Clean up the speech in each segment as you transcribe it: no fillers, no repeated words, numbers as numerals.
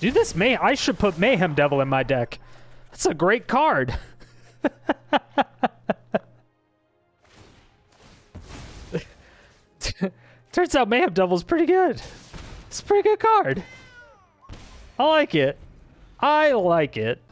Dude, I should put Mayhem Devil in my deck. That's a great card. Turns out Mayhem Devil's pretty good. It's a pretty good card. I like it. I like it.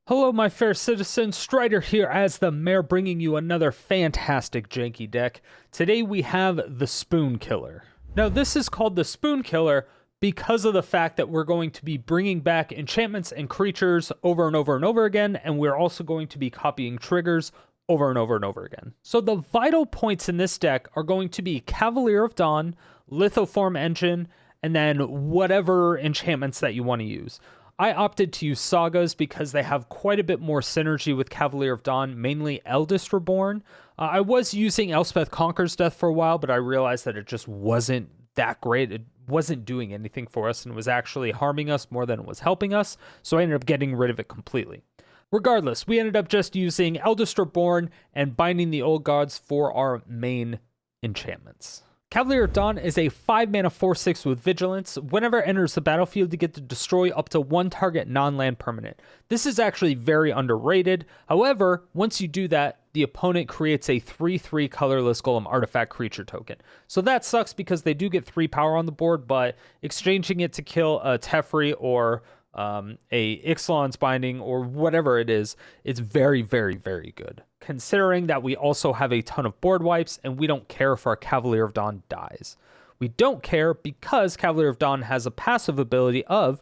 Hello, my fair citizens. Strider here as the mayor, bringing you another fantastic janky deck. Today we have the Spoon Killer. Now, this is called the Spoon Killer because of the fact that we're going to be bringing back enchantments and creatures over and over and over again, and we're also going to be copying triggers over and over and over again. So the vital points in this deck are going to be Cavalier of Dawn, Lithoform Engine, and then whatever enchantments that you want to use. I opted to use Sagas because they have quite a bit more synergy with Cavalier of Dawn, mainly Eldest Reborn. I was using Elspeth Conquers Death for a while, but I realized that it just wasn't that great. It wasn't doing anything for us and was actually harming us more than it was helping us, so I ended up getting rid of it completely. Regardless, we ended up just using Eldest Reborn and Binding the Old Gods for our main enchantments. Cavalier of Dawn is a 5-mana 4/6 with Vigilance. Whenever it enters the battlefield, you get to destroy up to one target non-land permanent. This is actually very underrated. However, once you do that, the opponent creates a 3/3 colorless golem artifact creature token. So that sucks because they do get 3 power on the board, but exchanging it to kill a Teferi or a Ixalan's Binding or whatever it is, it's very, very, very good. Considering that we also have a ton of board wipes and we don't care if our Cavalier of Dawn dies. We don't care because Cavalier of Dawn has a passive ability of,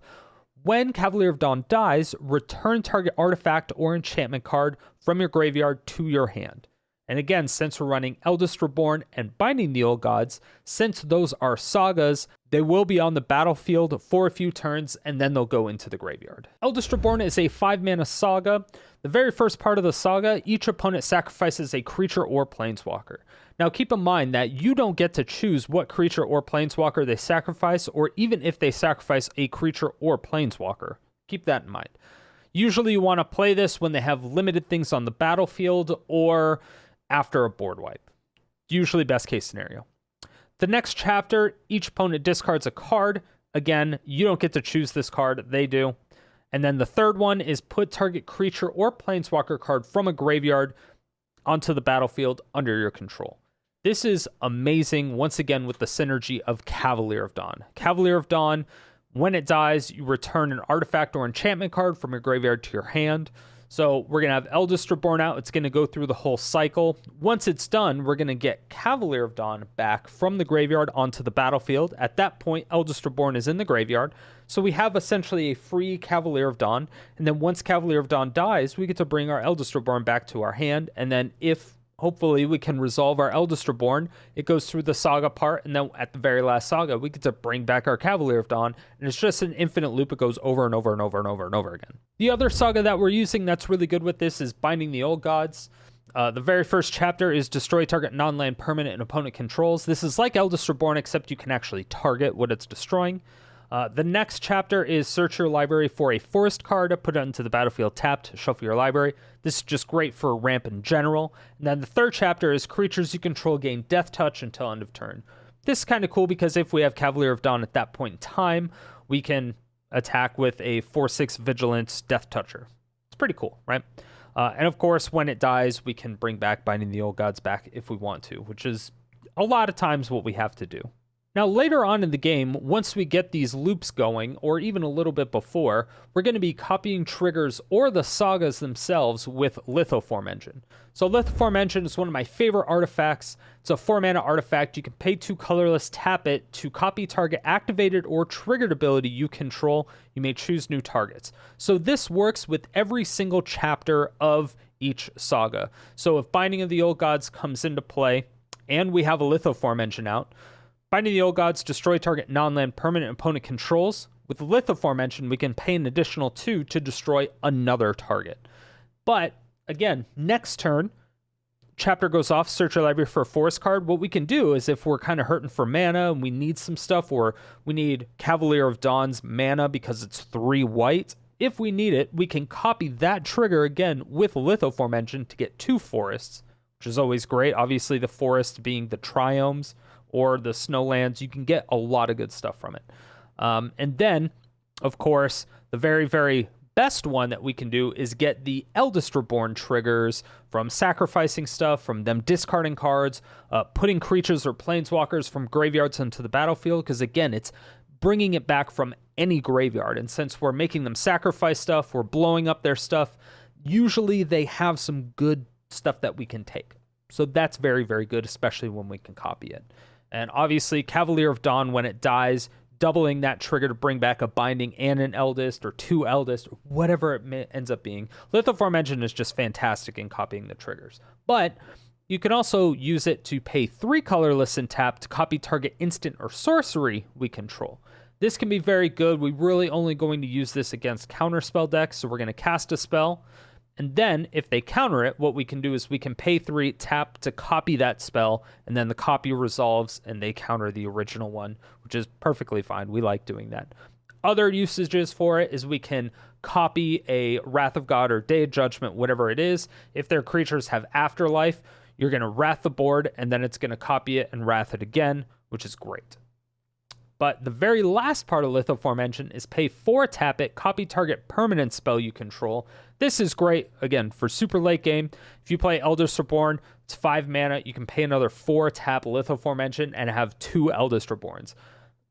when Cavalier of Dawn dies, return target artifact or enchantment card from your graveyard to your hand. And again, since we're running Eldest Reborn and Binding the Old Gods, since those are sagas, they will be on the battlefield for a few turns and then they'll go into the graveyard. Eldest Reborn is a 5-mana saga. The very first part of the saga, each opponent sacrifices a creature or planeswalker. Now keep in mind that you don't get to choose what creature or planeswalker they sacrifice, or even if they sacrifice a creature or planeswalker. Keep that in mind. Usually you want to play this when they have limited things on the battlefield or after a board wipe. Usually best case scenario. The next chapter, each opponent discards a card. Again, you don't get to choose this card, they do. And then the third one is put target creature or planeswalker card from a graveyard onto the battlefield under your control. This is amazing, once again, with the synergy of Cavalier of Dawn. Cavalier of Dawn, when it dies, you return an artifact or enchantment card from your graveyard to your hand. So we're going to have Eldest Reborn out. It's going to go through the whole cycle. Once it's done, we're going to get Cavalier of Dawn back from the graveyard onto the battlefield. At that point, Eldest Reborn is in the graveyard. So we have essentially a free Cavalier of Dawn. And then once Cavalier of Dawn dies, we get to bring our Eldest Reborn back to our hand. And then if hopefully we can resolve our Eldest Reborn, it goes through the saga part, and then at the very last saga, we get to bring back our Cavalier of Dawn, and it's just an infinite loop. It goes over and over and over and over and over again. The other saga that we're using that's really good with this is Binding the Old Gods. The very first chapter is destroy target non-land permanent and opponent controls. This is like Eldest Reborn, except you can actually target what it's destroying. The next chapter is search your library for a forest card, put it into the battlefield tapped, shuffle your library. This is just great for ramp in general. And then the third chapter is creatures you control gain death touch until end of turn. This is kind of cool because if we have Cavalier of Dawn at that point in time, we can attack with a 4/6 vigilance death toucher. It's pretty cool, right? And of course, when it dies, we can bring back Binding the Old Gods back if we want to, which is a lot of times what we have to do. Now, later on in the game, once we get these loops going, or even a little bit before, we're going to be copying triggers or the sagas themselves with Lithoform Engine. So Lithoform Engine is one of my favorite artifacts. It's a 4-mana artifact. You can pay 2 colorless, tap it to copy target activated or triggered ability you control. You may choose new targets. So this works with every single chapter of each saga. So if Binding of the Old Gods comes into play, and we have a Lithoform Engine out, Binding the Old Gods, destroy target non-land permanent opponent controls. With the Lithoform Engine, we can pay an additional 2 to destroy another target. But, again, next turn, chapter goes off, search your library for a forest card. What we can do is if we're kind of hurting for mana and we need some stuff, or we need Cavalier of Dawn's mana because it's 3 white, if we need it, we can copy that trigger again with Lithoform Engine to get 2 forests. which is always great. Obviously, the forest being the triomes or the snowlands, you can get a lot of good stuff from it. And then, of course, the very, very best one that we can do is get the Eldest Reborn triggers from sacrificing stuff, from them discarding cards, putting creatures or planeswalkers from graveyards into the battlefield, because again, it's bringing it back from any graveyard. And since we're making them sacrifice stuff, we're blowing up their stuff, usually they have some good stuff that we can take. So that's very, very good, especially when we can copy it. And obviously, Cavalier of Dawn, when it dies, doubling that trigger to bring back a binding and an eldest or two eldest, or whatever it ends up being. Lithoform Engine is just fantastic in copying the triggers. But you can also use it to pay 3 colorless and tap to copy target instant or sorcery we control. This can be very good. We're really only going to use this against counterspell decks, so we're going to cast a spell. And then, if they counter it, what we can do is we can pay 3, tap to copy that spell, and then the copy resolves, and they counter the original one, which is perfectly fine. We like doing that. Other usages for it is we can copy a Wrath of God or Day of Judgment, whatever it is. If their creatures have Afterlife, you're going to Wrath the board, and then it's going to copy it and Wrath it again, which is great. But the very last part of Lithoform Engine is pay 4, tap it, copy target permanent spell you control. This is great, again, for super late game. If you play Eldest Reborn, it's 5 mana. You can pay another 4, tap Lithoform Engine, and have 2 Eldest Reborns.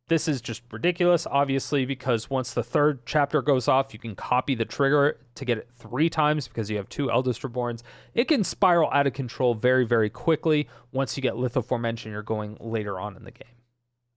This is just ridiculous, obviously, because once the 3rd chapter goes off, you can copy the trigger to get it 3 times because you have 2 Eldest Reborns. It can spiral out of control very, very quickly. Once you get Lithoform Engine, you're going later on in the game.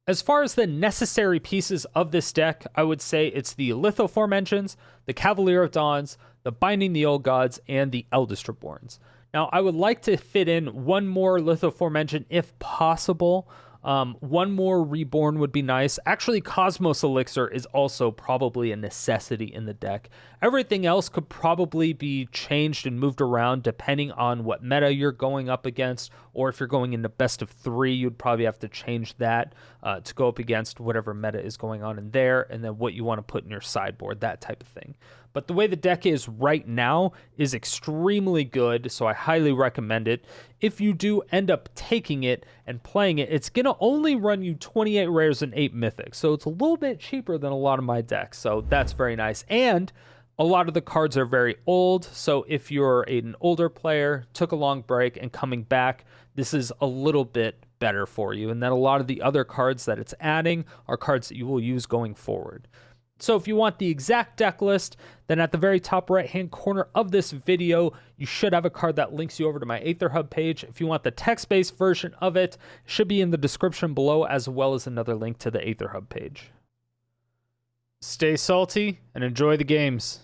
As far as the necessary pieces of this deck, I would say it's the Lithoform Engines, the Cavalier of Dawns, the Binding the Old Gods, and the Eldest Reborns. Now, I would like to fit in one more Lithoform Engine if possible. One more Reborn would be nice. Actually, Cosmos Elixir is also probably a necessity in the deck. Everything else could probably be changed and moved around depending on what meta you're going up against, or if you're going into best of 3, you'd probably have to change that to go up against whatever meta is going on in there, and then what you want to put in your sideboard, that type of thing. But the way the deck is right now is extremely good, so I highly recommend it. If you do end up taking it and playing it, it's going to only run you 28 rares and 8 mythics, so it's a little bit cheaper than a lot of my decks, so that's very nice. And a lot of the cards are very old, so if you're an older player, took a long break, and coming back, this is a little bit better for you. And then a lot of the other cards that it's adding are cards that you will use going forward. So if you want the exact deck list, then at the very top right-hand corner of this video, you should have a card that links you over to my Aether Hub page. If you want the text-based version of it, it should be in the description below, as well as another link to the Aether Hub page. Stay salty and enjoy the games.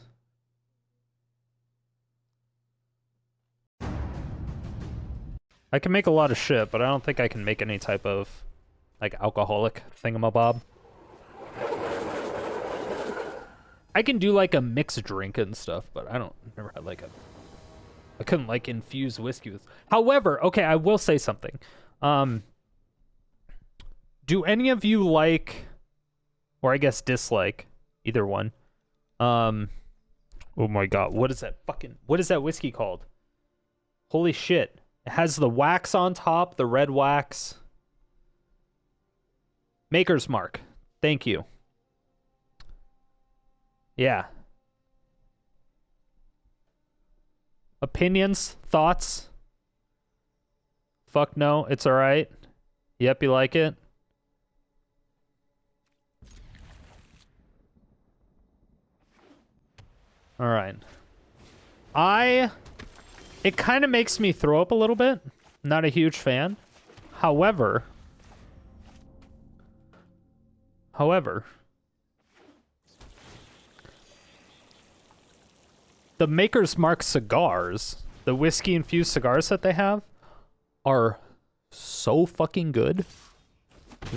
I can make a lot of shit, but I don't think I can make any type of, like, alcoholic thingamabob. I can do like a mixed drink and stuff, but I never had like I couldn't like infuse whiskey with. However, okay, I will say something. Do any of you like, or I guess dislike, either one? Oh my god, what is that whiskey called? Holy shit. It has the wax on top, the red wax. Maker's Mark. Thank you. Yeah. Opinions? Thoughts? Fuck no, it's alright. Yep, you like it? Alright. It kind of makes me throw up a little bit. Not a huge fan. However, the Maker's Mark cigars, the whiskey-infused cigars that they have, are so fucking good.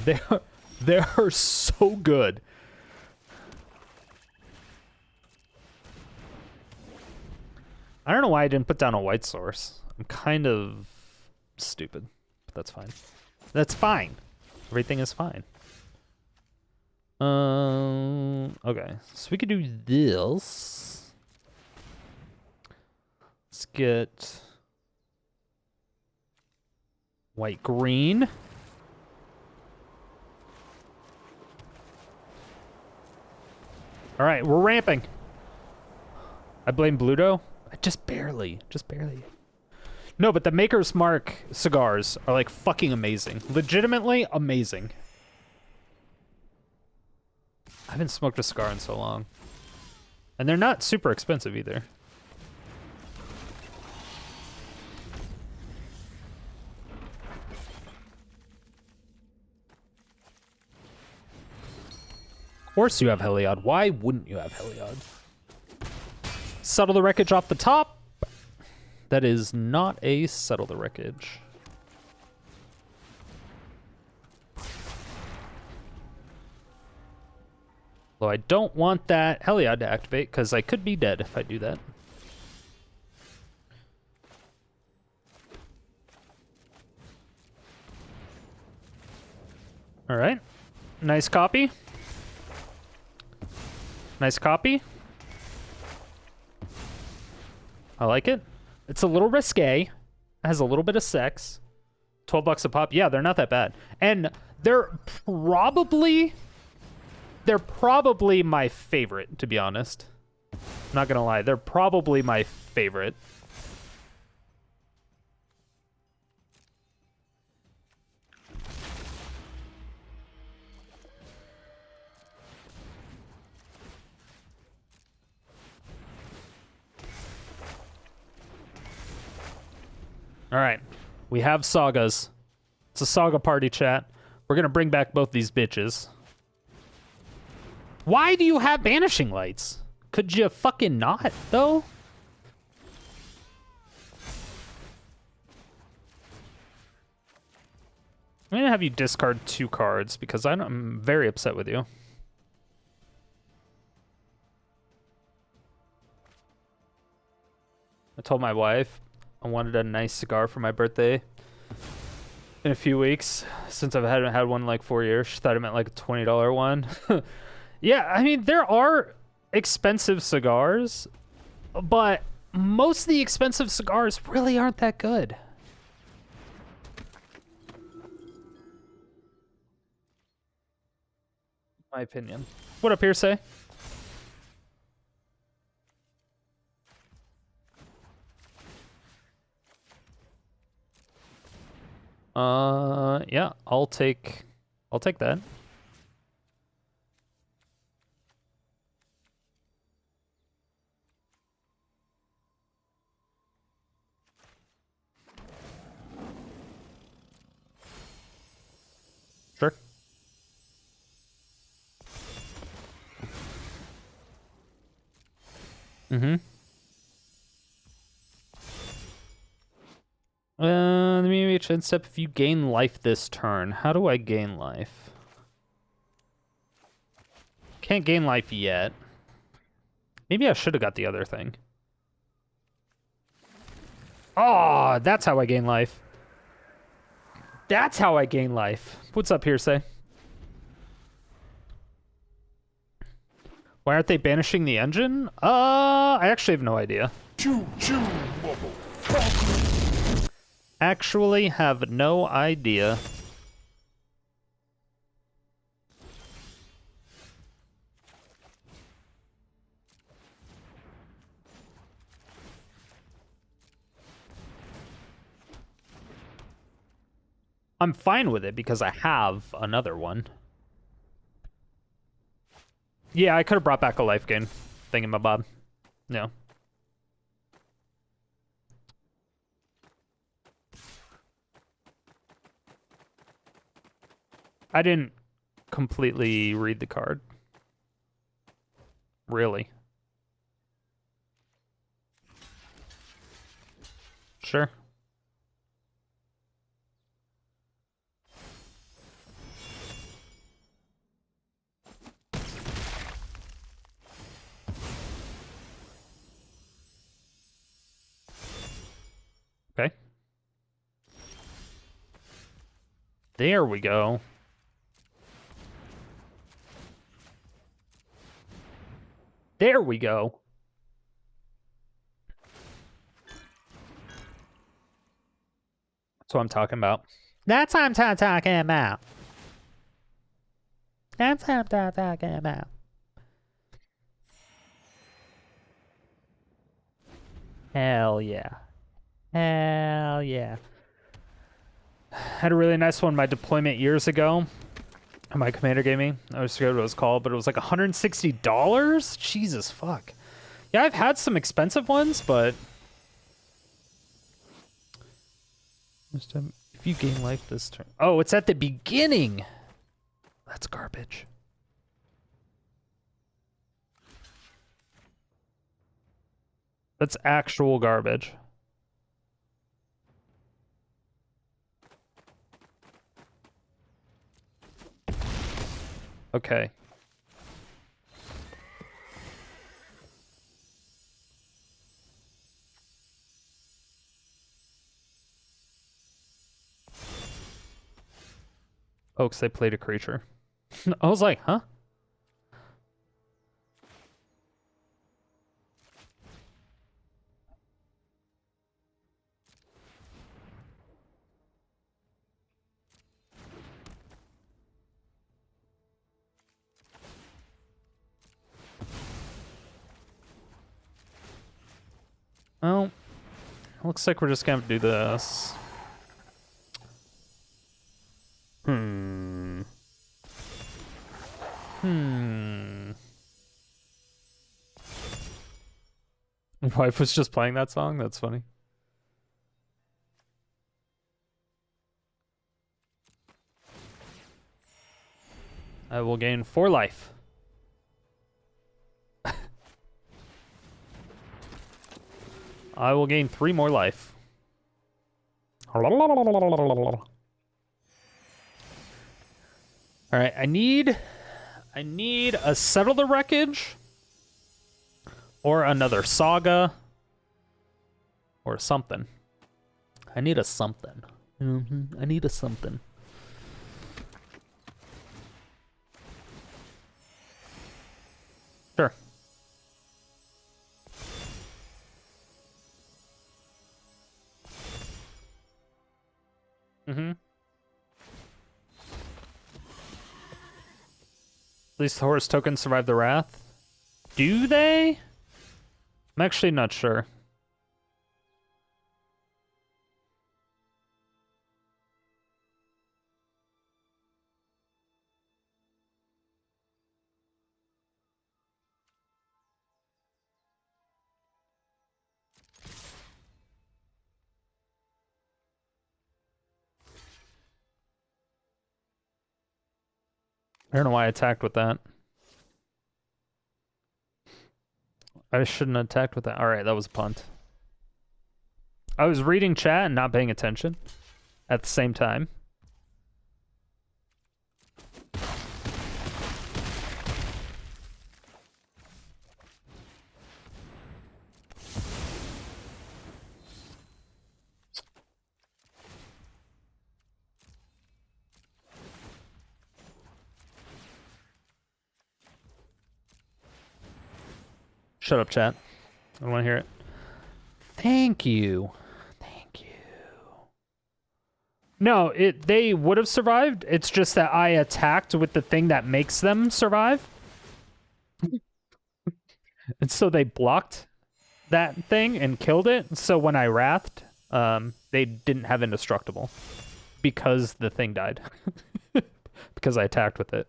They are so good. I don't know why I didn't put down a white source. I'm kind of stupid, but that's fine. That's fine. Everything is fine. Okay, so we could do this. Let's get White, green. All right, we're ramping. I blame Bluto. Just barely. No, but the Maker's Mark cigars are like fucking amazing. Legitimately amazing. I haven't smoked a cigar in so long. And they're not super expensive either. Of course you have Heliod. Why wouldn't you have Heliod? Settle the Wreckage off the top. That is not a Settle the Wreckage. Though I don't want that Heliod to activate, because I could be dead if I do that. All right. Nice copy. Nice copy. I like it. It's a little risque. It has a little bit of sex. $12 a pop. Yeah, they're not that bad. And they're probably my favorite, to be honest. I'm not gonna lie. They're probably my favorite. All right, we have sagas. It's a saga party, chat. We're gonna bring back both these bitches. Why do you have banishing lights? Could you fucking not, though? I'm gonna have you discard 2 cards because I'm very upset with you. I told my wife I wanted a nice cigar for my birthday in a few weeks, since I haven't had one in like 4 years. She thought it meant like a $20 one. Yeah, I mean, there are expensive cigars, but most of the expensive cigars really aren't that good. My opinion. What up, Hearsay? Yeah, I'll take that. Sure. Mm-hmm. Let me reach end step. If you gain life this turn, how do I gain life? Can't gain life yet. Maybe I should have got the other thing. Oh, that's how I gain life. That's how I gain life. What's up, Hearsay? Why aren't they banishing the engine? I actually have no idea. Actually have no idea. I'm fine with it because I have another one. Yeah, I could have brought back a life gain thingamabob. No. I didn't completely read the card. Really. Sure. Okay. There we go. There we go. That's what I'm talking about. That's what I'm talking about. That's what I'm talking about. Hell yeah. Hell yeah. Had a really nice one in my deployment years ago. My commander gave me. I always forget what it was called, but it was like $160? Jesus fuck. Yeah, I've had some expensive ones, but if you gain life this turn. Oh, it's at the beginning. That's garbage. That's actual garbage. Okay. Oh, because they played a creature. I was like, huh? Well, looks like we're just gonna have to do this. My wife was just playing that song? That's funny. I will gain 4 life. I will gain 3 more life. Alright, I need a Settle the Wreckage. Or another Saga. Or something. I need a something. I need a something. Sure. At least the horse tokens survive the wrath. Do they? I'm actually not sure. I don't know why I attacked with that. I shouldn't have attacked with that. Alright, that was a punt. I was reading chat and not paying attention at the same time. Shut up, chat. I don't want to hear it. Thank you. Thank you. No, they would have survived. It's just that I attacked with the thing that makes them survive. And so they blocked that thing and killed it. So when I wrathed, they didn't have indestructible. Because the thing died. Because I attacked with it.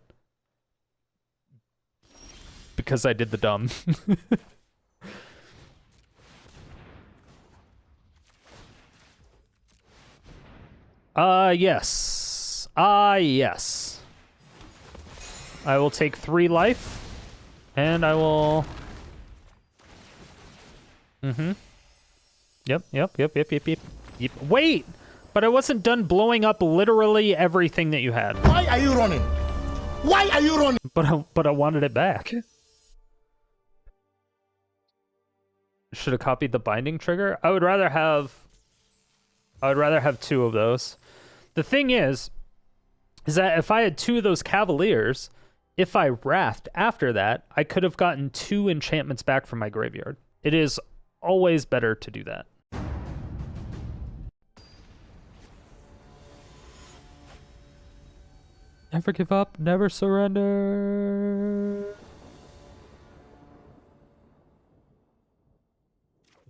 Because I did the dumb. Yes. Yes. I will take 3 life. And I will... Yep. Wait! But I wasn't done blowing up literally everything that you had. Why are you running? Why are you running? But I wanted it back. Should have copied the binding trigger. I would rather have 2 of those. The thing is that if I had 2 of those Cavaliers, if I wrathed after that, I could have gotten 2 enchantments back from my graveyard. It is always better to do that. Never give up, never surrender.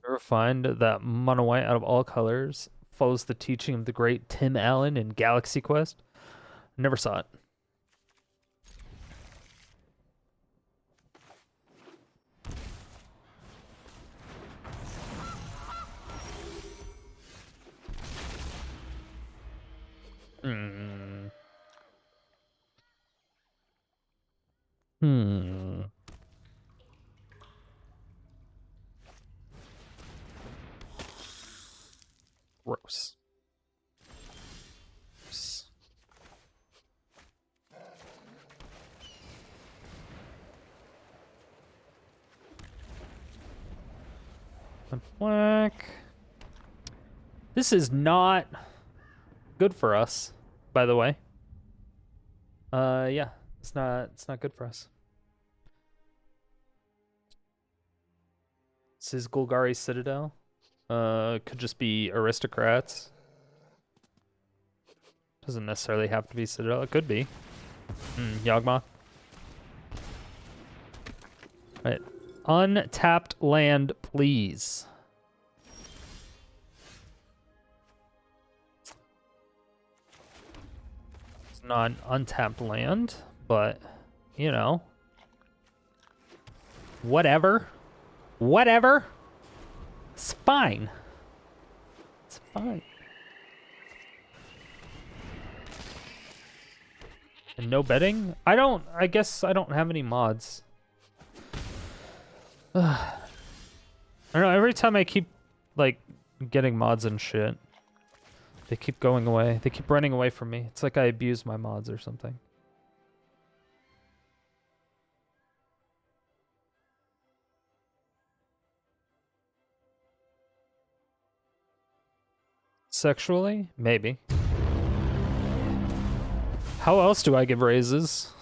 Never find that mono white out of all colors follows the teaching of the great Tim Allen in Galaxy Quest. Never saw it. Gross. Black. This is not good for us, by the way. Yeah, it's not good for us. This is Golgari Citadel. Could just be aristocrats. Doesn't necessarily have to be Citadel. It could be. Yawgmoth. Right. Untapped land, please. It's not untapped land, but, you know. Whatever. Whatever. It's fine. It's fine. And no betting? I guess I don't have any mods. I don't know, every time I keep, like, getting mods and shit, they keep going away. They keep running away from me. It's like I abuse my mods or something. Sexually? Maybe. How else do I give raises?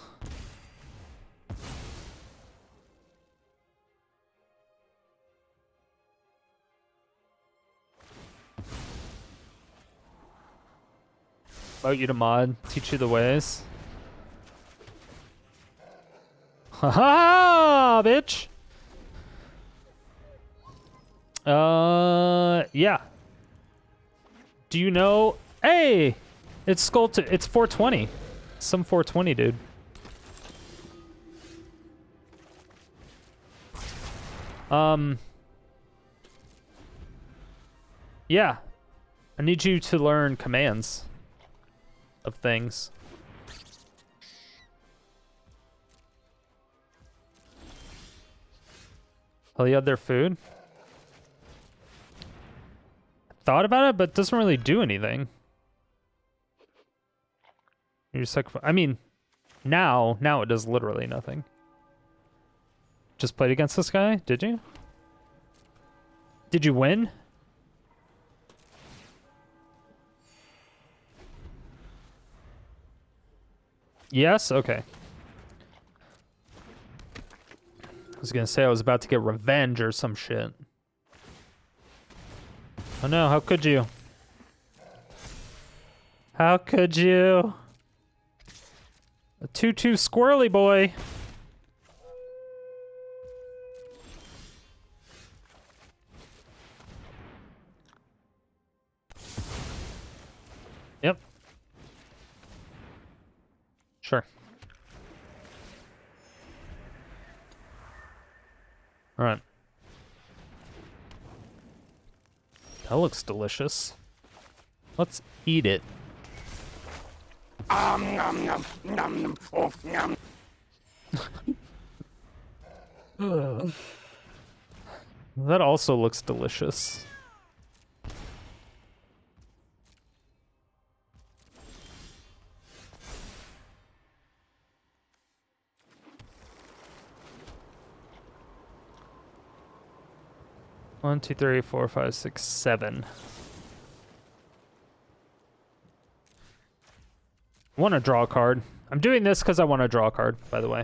About you to mod, teach you the ways. Haha, bitch! Yeah. Do you know? Hey! It's it's 420. Some 420, dude. Yeah. I need you to learn commands of things. Heliod their food? Thought about it, but doesn't really do anything. You're just like, I mean, now it does literally nothing. Just played against this guy, did you? Did you win? Yes? Okay. I was gonna say I was about to get revenge or some shit. Oh no, how could you? How could you? A 2-2 squirrely boy. Yep. Sure. All right. That looks delicious. Let's eat it. Nom, nom, oh, nom. That also looks delicious. One, two, three, four, five, six, 7. I want to draw a card. I'm doing this because I want to draw a card, by the way.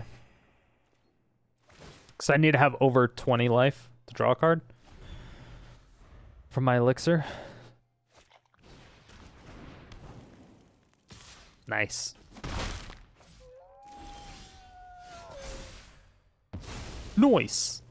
Because I need to have over 20 life to draw a card from my elixir. Nice. Nice.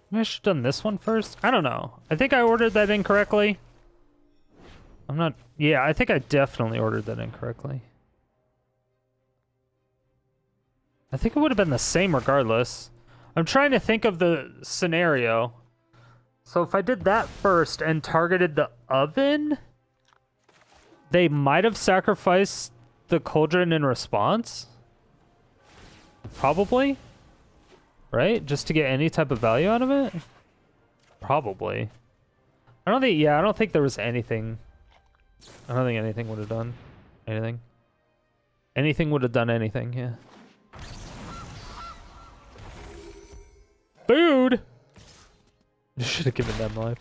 Maybe I should have done this one first. I don't know. I think I ordered that incorrectly. I'm not... Yeah, I think I definitely ordered that incorrectly. I think it would have been the same regardless. I'm trying to think of the scenario. So if I did that first and targeted the oven, they might have sacrificed the cauldron in response. Probably. Right? Just to get any type of value out of it? Probably. I don't think there was anything. I don't think anything would have done anything. Anything would have done anything, yeah. Food! You should have given them life.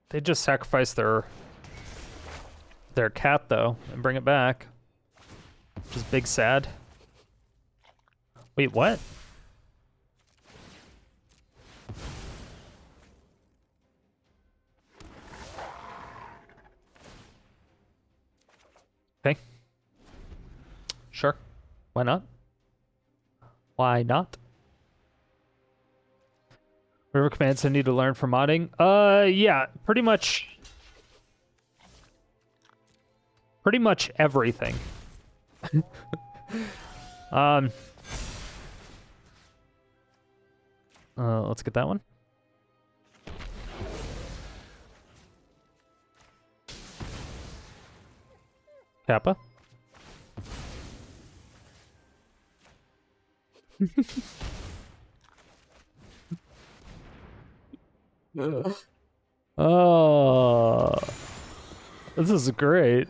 They just sacrificed their cat though and bring it back, which is big sad. Wait, what? Okay. Sure. Why not? Why not? River commands I need to learn for modding. Yeah, pretty much everything. Let's get that one. Kappa. Oh, this is great.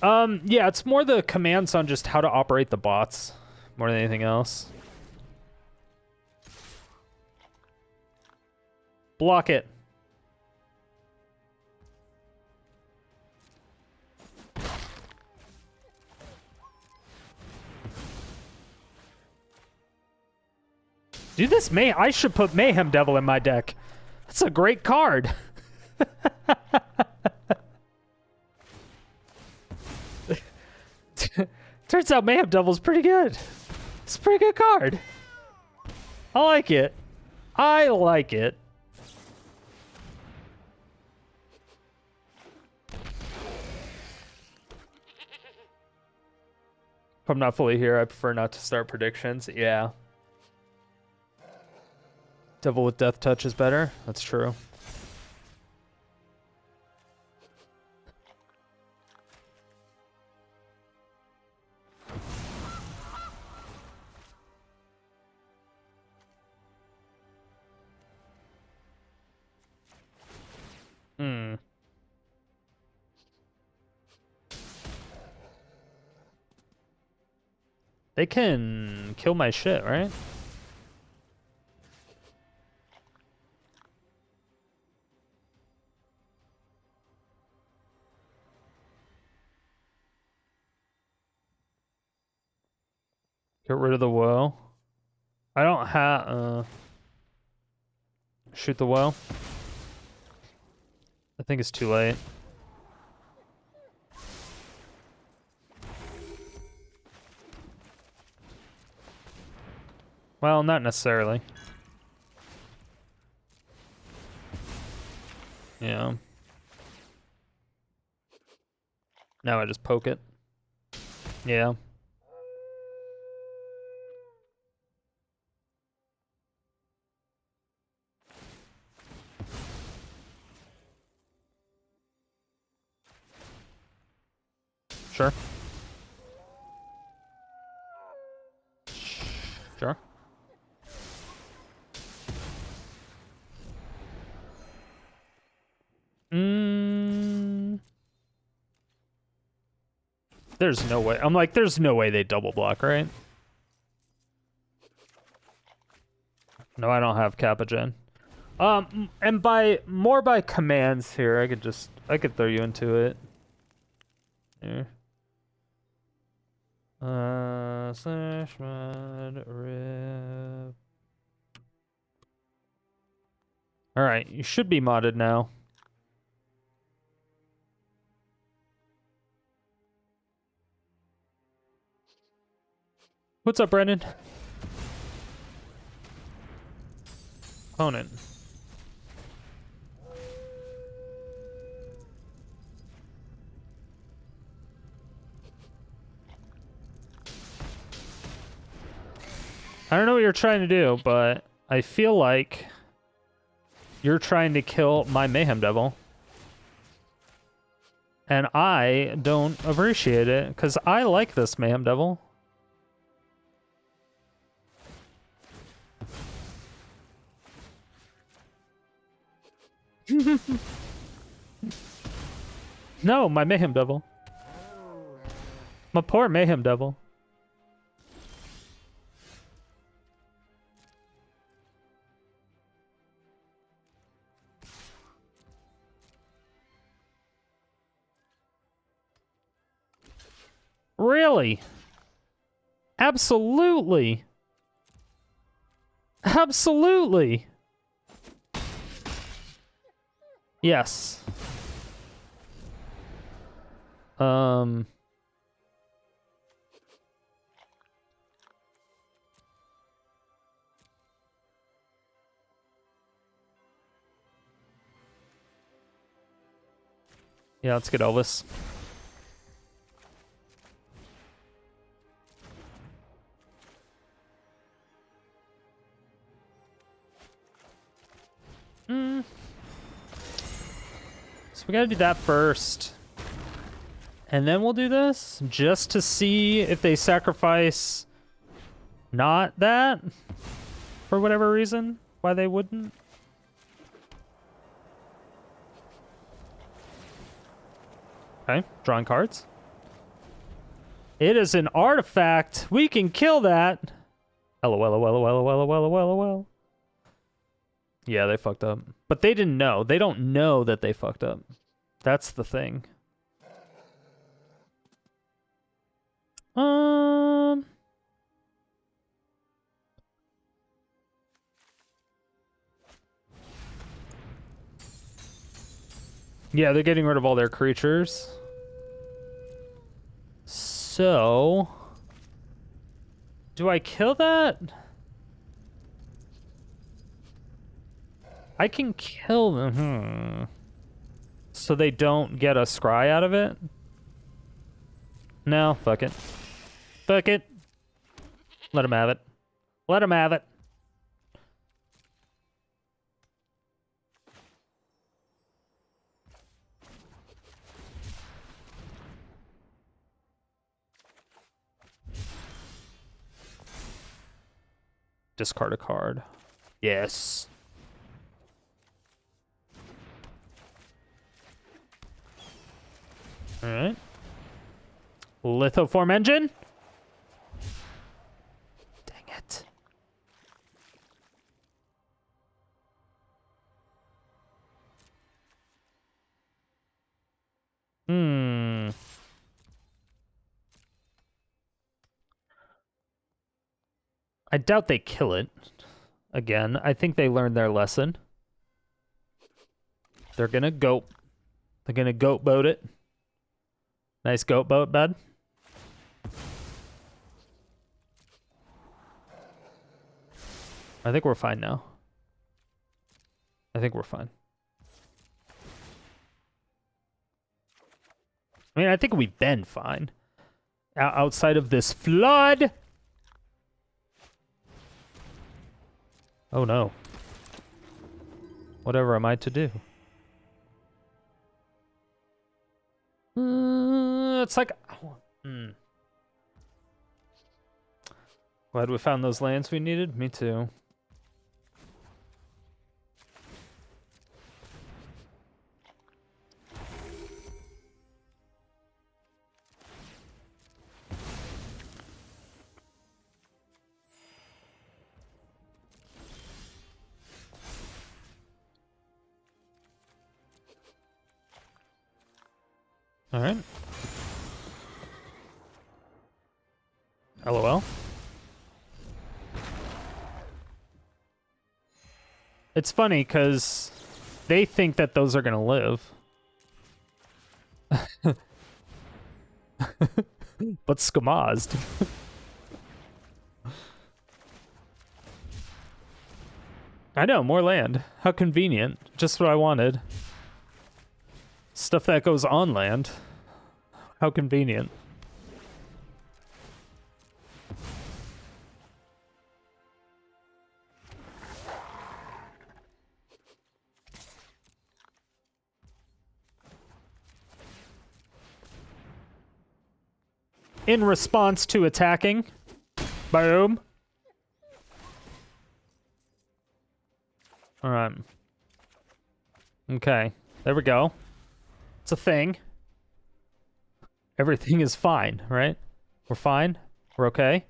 Yeah, it's more the commands on just how to operate the bots more than anything else. Block it. Dude, this I should put Mayhem Devil in my deck. That's a great card. Turns out Mayhem Devil's pretty good. It's a pretty good card. I like it. I like it. If I'm not fully here, I prefer not to start predictions. Yeah. Devil with Death Touch is better. That's true. They can kill my shit, right? Get rid of the woe. I don't have shoot the woe. I think it's too late. Well, not necessarily. Yeah. Now I just poke it. Yeah. Sure. Sure. There's no way. I'm like, there's no way they double block, right? No, I don't have Capagen. And by commands here, I could throw you into it. Here. Slash mod rip. Alright, you should be modded now. What's up, Brendan? Opponent. I don't know what you're trying to do, but I feel like you're trying to kill my Mayhem Devil. And I don't appreciate it, because I like this Mayhem Devil. No, my Mayhem Devil. My poor Mayhem Devil. Really? Absolutely. Absolutely. Yes. Yeah, let's get Elvis. So we gotta do that first. And then we'll do this, just to see if they sacrifice not that, for whatever reason, why they wouldn't. Okay, drawing cards. It is an artifact. We can kill that. LOL. Yeah, they fucked up. But they didn't know. They don't know that they fucked up. That's the thing. Yeah, they're getting rid of all their creatures. So, do I kill that? I can kill them. So they don't get a scry out of it? No, fuck it. Fuck it. Let them have it. Let them have it. Discard a card. Yes. All right. Lithoform Engine. Dang it. I doubt they kill it. Again, I think they learned their lesson. They're gonna goat. They're gonna goat boat it. Nice goat boat, bud. I think we're fine now. I think we're fine. I mean, I think we've been fine. Outside of this flood. Oh no. Whatever am I to do? It's like... Glad we found those lands we needed. Me too. All right. LOL. It's funny because they think that those are gonna live. But skamazed. I know, more land. How convenient. Just what I wanted. Stuff that goes on land. How convenient. In response to attacking. Boom. Alright. Okay. There we go. It's a thing. Everything is fine, right? We're fine. We're okay.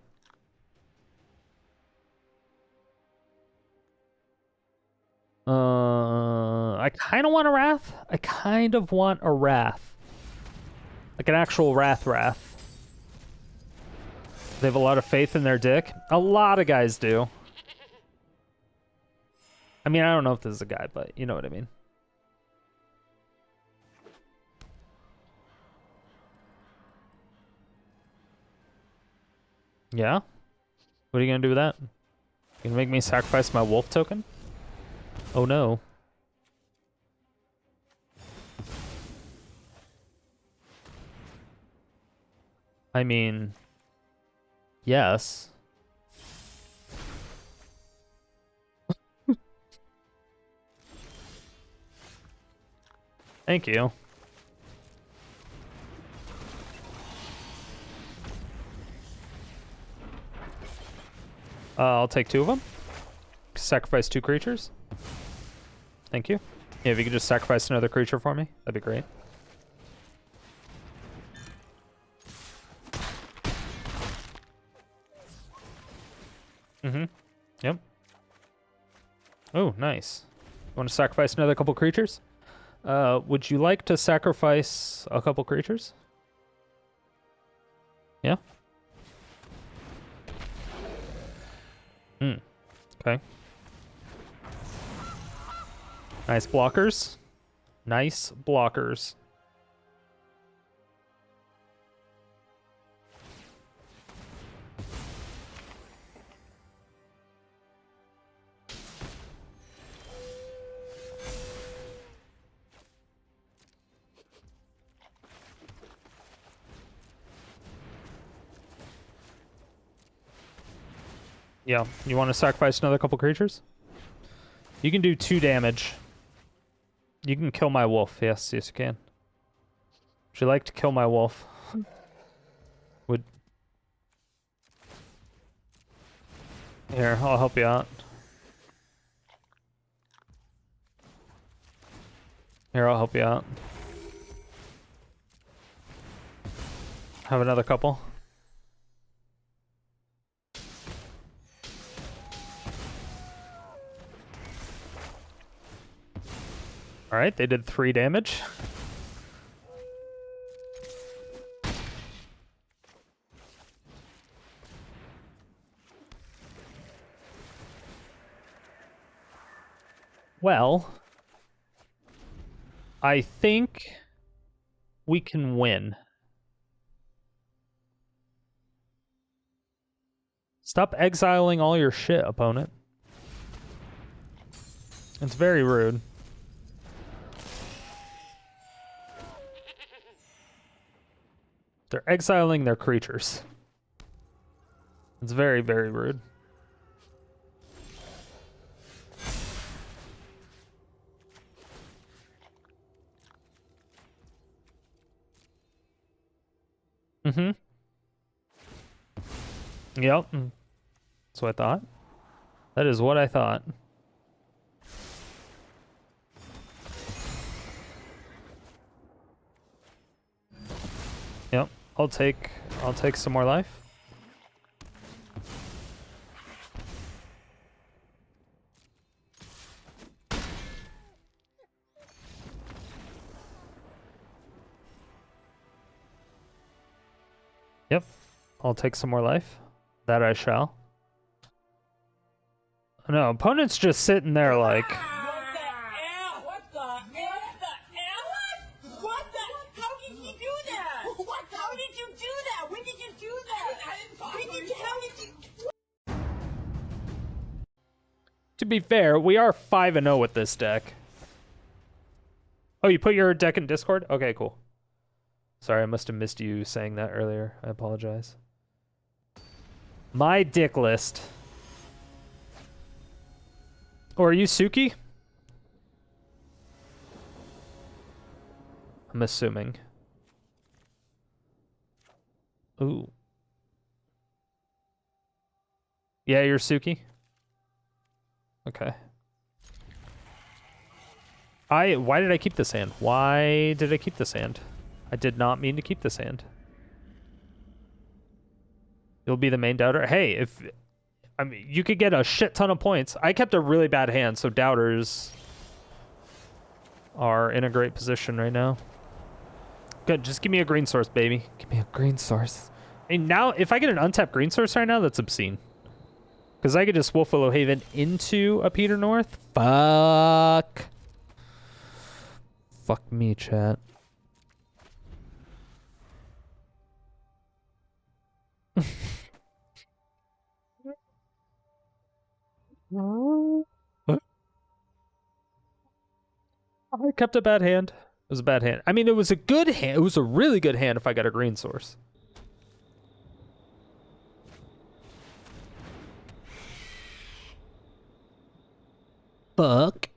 I kind of want a Wrath. I kind of want a Wrath. Like an actual Wrath. They have a lot of faith in their dick. A lot of guys do. I mean, I don't know if this is a guy, but you know what I mean. Yeah? What are you gonna do with that? You gonna make me sacrifice my wolf token? Oh no. I mean... yes. Thank you. I'll take 2 of them. Sacrifice 2 creatures. Thank you. Yeah, if you could just sacrifice another creature for me, that'd be great. Mm-hmm. Yep. Oh, nice. Want to sacrifice another couple creatures? Would you like to sacrifice a couple creatures? Yeah? Okay. Nice blockers. Nice blockers. Yeah, you want to sacrifice another couple creatures? You can do 2 damage. You can kill my wolf. Yes, yes you can. Would you like to kill my wolf? Would... Here, I'll help you out. Here, I'll help you out. Have another couple. Alright, they did 3 damage. Well, I think we can win. Stop exiling all your shit, opponent. It's very rude. They're exiling their creatures. It's very, very rude. Mm-hmm. Yep. That's what I thought. That is what I thought. Yep. I'll take some more life. Yep. I'll take some more life. That I shall. No, opponent's just sitting there like... What the hell? What the hell? What the? How did you do that? What? How did you do that? When did you do that? I didn't talk to you. How did you? To be fair, we are 5-0 with this deck. Oh, you put your deck in Discord? Okay, cool. Sorry, I must have missed you saying that earlier. I apologize. My dick list. Oh, are you Suki? I'm assuming. Ooh. Yeah, you're Suki? Okay. Why did I keep this hand? Why did I keep this hand? I did not mean to keep this hand. You'll be the main doubter. Hey, I mean, you could get a shit ton of points. I kept a really bad hand, so doubters are in a great position right now. Good, just give me a green source, baby. Give me a green source. And now, if I get an untapped green source right now, that's obscene. Because I could just Wolfwillow Haven into a Peter North. Fuck. Fuck me, chat. I kept a bad hand. It was a bad hand. I mean, it was a good hand. It was a really good hand if I got a green source. Fuck.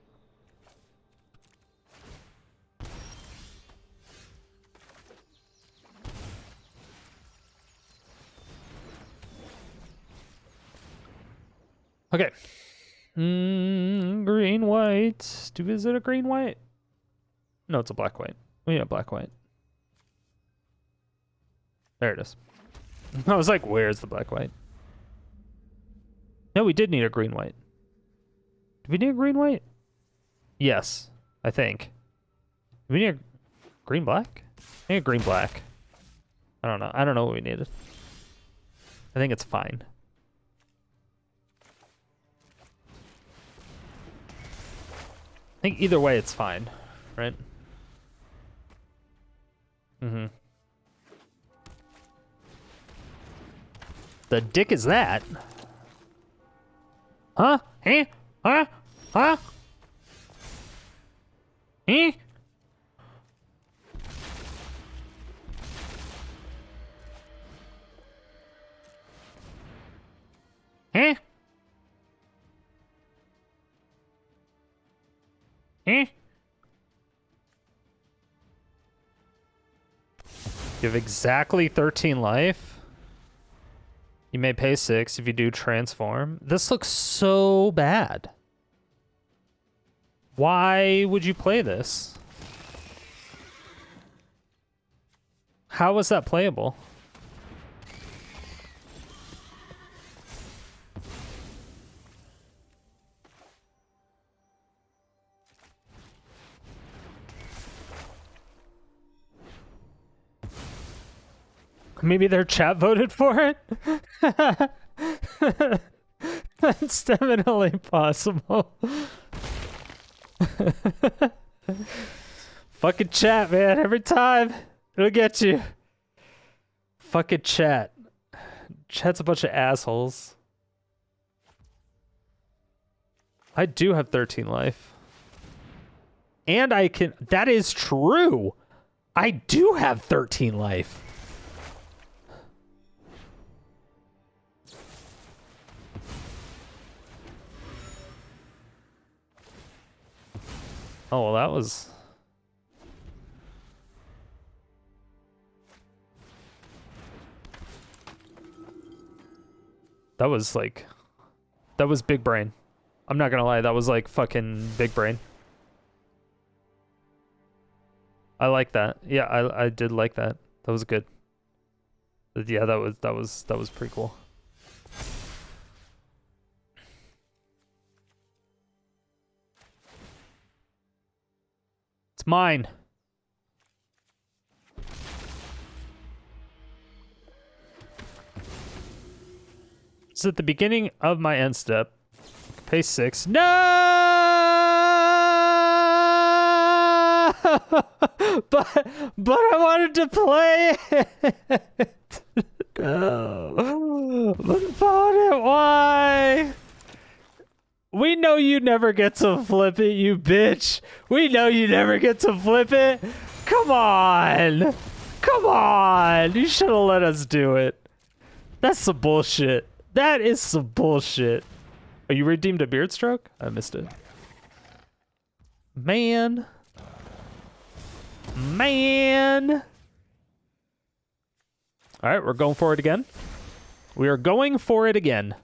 Okay. Green white. Is it a green white? No, it's a black white. Oh yeah, black white. There it is. I was like, where's the black white? No, we did need a green white. Did we need a green white? Yes, I think. Do we need a green black? I think a green black. I don't know. I don't know what we needed. I think it's fine. I think either way it's fine, right? Mm-hmm. The dick is that? Huh? Eh? Huh? Huh? Eh? Eh? Eh? You have exactly 13 life. You may pay 6 if you do transform. This looks so bad. Why would you play this? How is that playable? Maybe their chat voted for it? That's definitely possible. Fucking chat, man. Every time. It'll get you. Fucking chat. Chat's a bunch of assholes. I do have 13 life. And I can... That is true. I do have 13 life. Oh, well, that was... That was, like... That was big brain. I'm not gonna lie, that was, like, fucking big brain. I like that. Yeah, I did like that. That was good. Yeah, that was pretty cool. It's mine. is at the beginning of my end step. Pay 6. No! but I wanted to play it. No. But opponent, why? We know you never get to flip it, you bitch. We know you never get to flip it. Come on. Come on. You should have let us do it. That's some bullshit. That is some bullshit. Oh, you redeemed a beard stroke? I missed it. Man. Man. All right, we're going for it again. We are going for it again.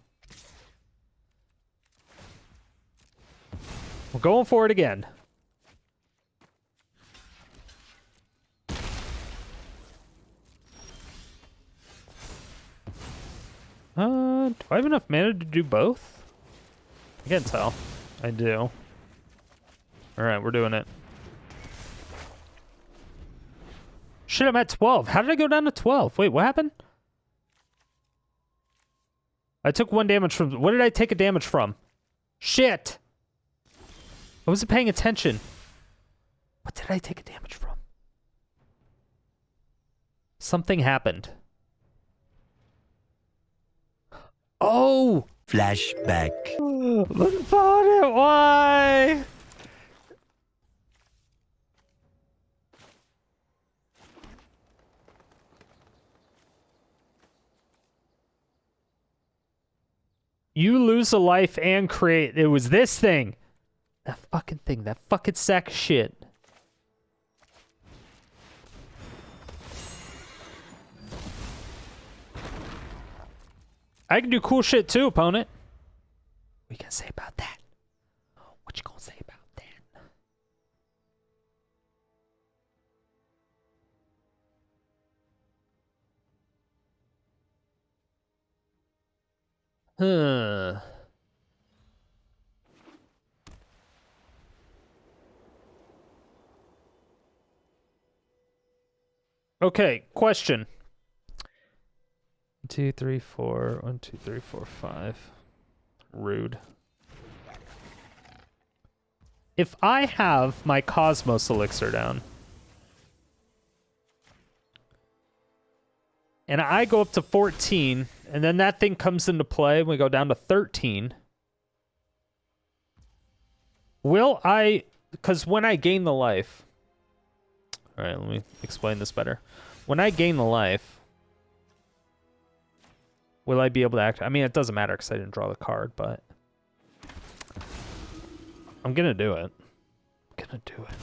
We're going for it again. Do I have enough mana to do both? I can't tell. I do. Alright, we're doing it. Shit, I'm at 12. How did I go down to 12? Wait, what happened? I took 1 damage from... What did I take a damage from? Shit! I wasn't paying attention. What did I take a damage from? Something happened. Oh! Flashback. What about it? Why? You lose a life and create. It was this thing. That fucking thing. That fucking sack of shit. I can do cool shit too, opponent. What you gonna say about that? What you gonna say about that? Huh. Okay, question. 1, 2, 3, 4. 1, 2, 3, 4, 5. Rude. If I have my Cosmos Elixir down, and I go up to 14, and then that thing comes into play, and we go down to 13, will I... Because when I gain the life... Alright, let me explain this better. When I gain the life, will I be able to act? I mean, it doesn't matter because I didn't draw the card, but I'm gonna do it. I'm gonna do it.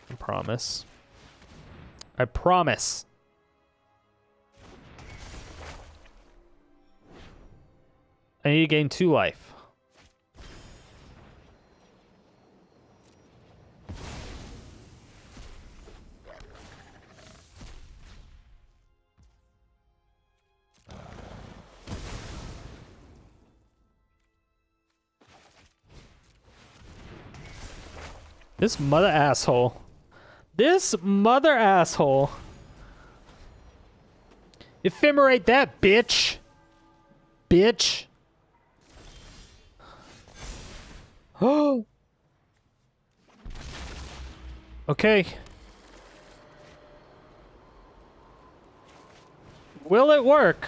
I promise. I promise. I need to gain 2 life. This mother asshole. This mother asshole. Ephemerate that, bitch. Bitch. Oh. Okay. Will it work?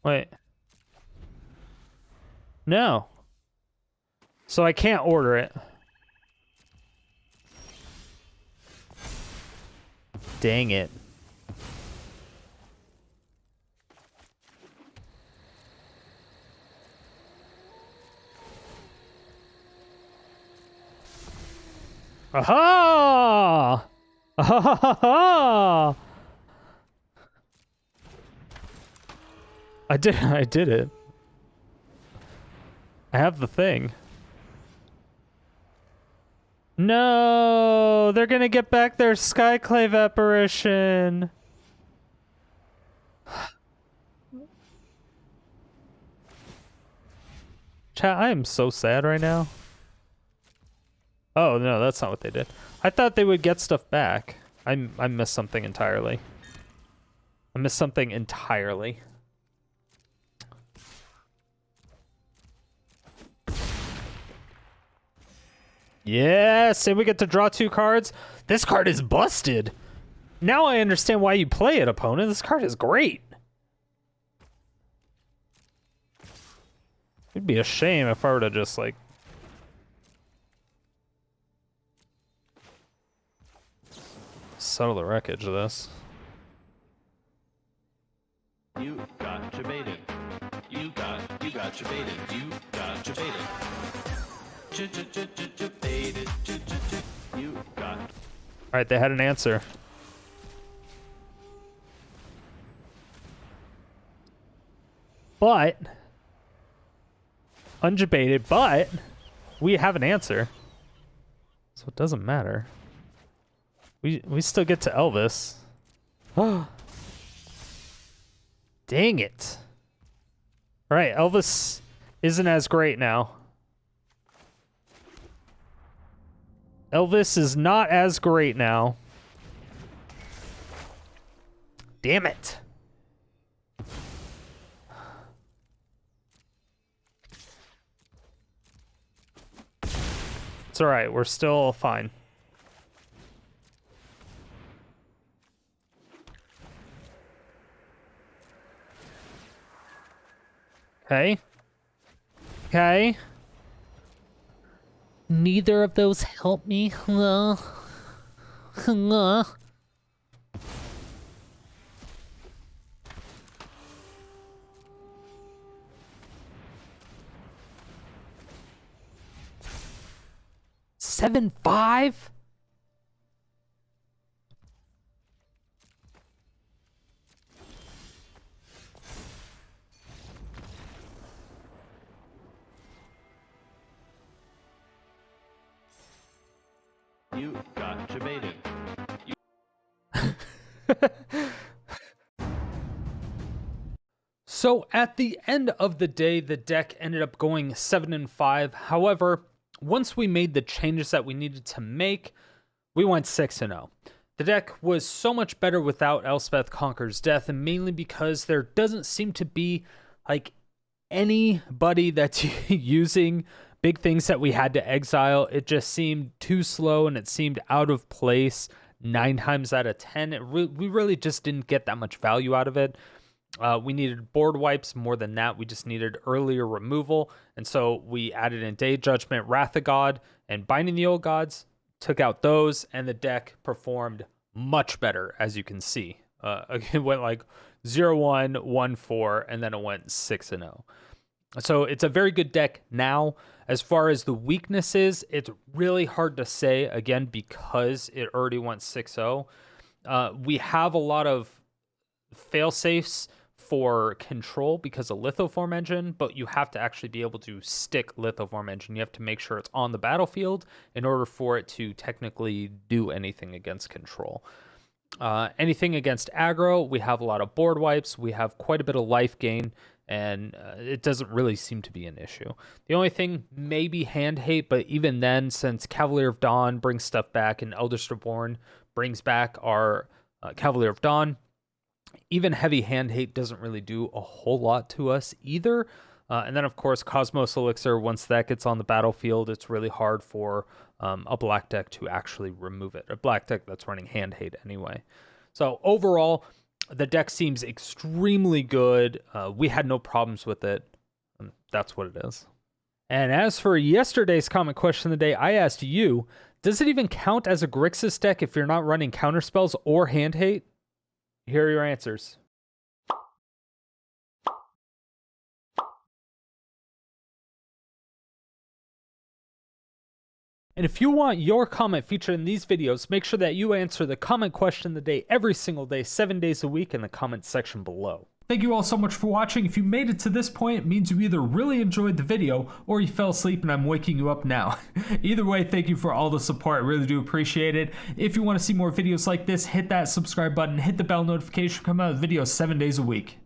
Wait. No. So I can't order it. Dang it. Aha! Ah! I did it. I have the thing. No, they're gonna get back their Skyclave apparition. Chat, I am so sad right now. Oh, no, that's not what they did. I thought they would get stuff back. I missed something entirely. I missed something entirely. Yes, and we get to draw 2 cards. This card is busted. Now I understand why you play it, opponent. This card is great. It'd be a shame if I were to just, like... settle the wreckage of this. You got baited. You got baited. You got baited. Baited. You got. All right, they had an answer. But undebated, but we have an answer, so it doesn't matter. We still get to Elvis. Oh, dang it! All right, Elvis isn't as great now. Elvis is not as great now. Damn it. It's all right. We're still fine. Okay. Okay. Neither of those help me. Seven, 5? You got baited. So at the end of the day, the deck ended up going 7-5. However, once we made the changes that we needed to make, we went 6-0. The deck was so much better without Elspeth Conquers Death, and mainly because there doesn't seem to be like anybody that's using big things that we had to exile. It just seemed too slow, and it seemed out of place 9 times out of 10. We really just didn't get that much value out of it. We needed board wipes. More than that, we just needed earlier removal. And so we added in Day Judgment, Wrath of God, and Binding the Old Gods, took out those, and the deck performed much better, as you can see. It went like 0-1, 1-4, and then it went 6-0. So it's a very good deck now. As far as the weaknesses, it's really hard to say, again, because it already went 6-0. We have a lot of fail-safes for control because of Lithoform Engine, but you have to actually be able to stick Lithoform Engine. You have to make sure it's on the battlefield in order for it to technically do anything against control. Anything against aggro, we have a lot of board wipes. We have quite a bit of life gain, and it doesn't really seem to be an issue. The only thing maybe hand hate, but even then, since Cavalier of Dawn brings stuff back and Eldest Reborn brings back our Cavalier of Dawn, even heavy hand hate doesn't really do a whole lot to us either. And then, of course, Cosmos Elixir, once that gets on the battlefield, it's really hard for a black deck to actually remove it. A black deck that's running hand hate anyway. So overall, the deck seems extremely good. We had no problems with it. That's what it is. And as for yesterday's comment question of the day, I asked you, does it even count as a Grixis deck if you're not running counterspells or hand hate? Here are your answers. And if you want your comment featured in these videos, make sure that you answer the comment question of the day every single day, 7 days a week in the comment section below. Thank you all so much for watching. If you made it to this point, it means you either really enjoyed the video or you fell asleep and I'm waking you up now. Either way, thank you for all the support. I really do appreciate it. If you want to see more videos like this, hit that subscribe button, hit the bell notification, come out with videos 7 days a week.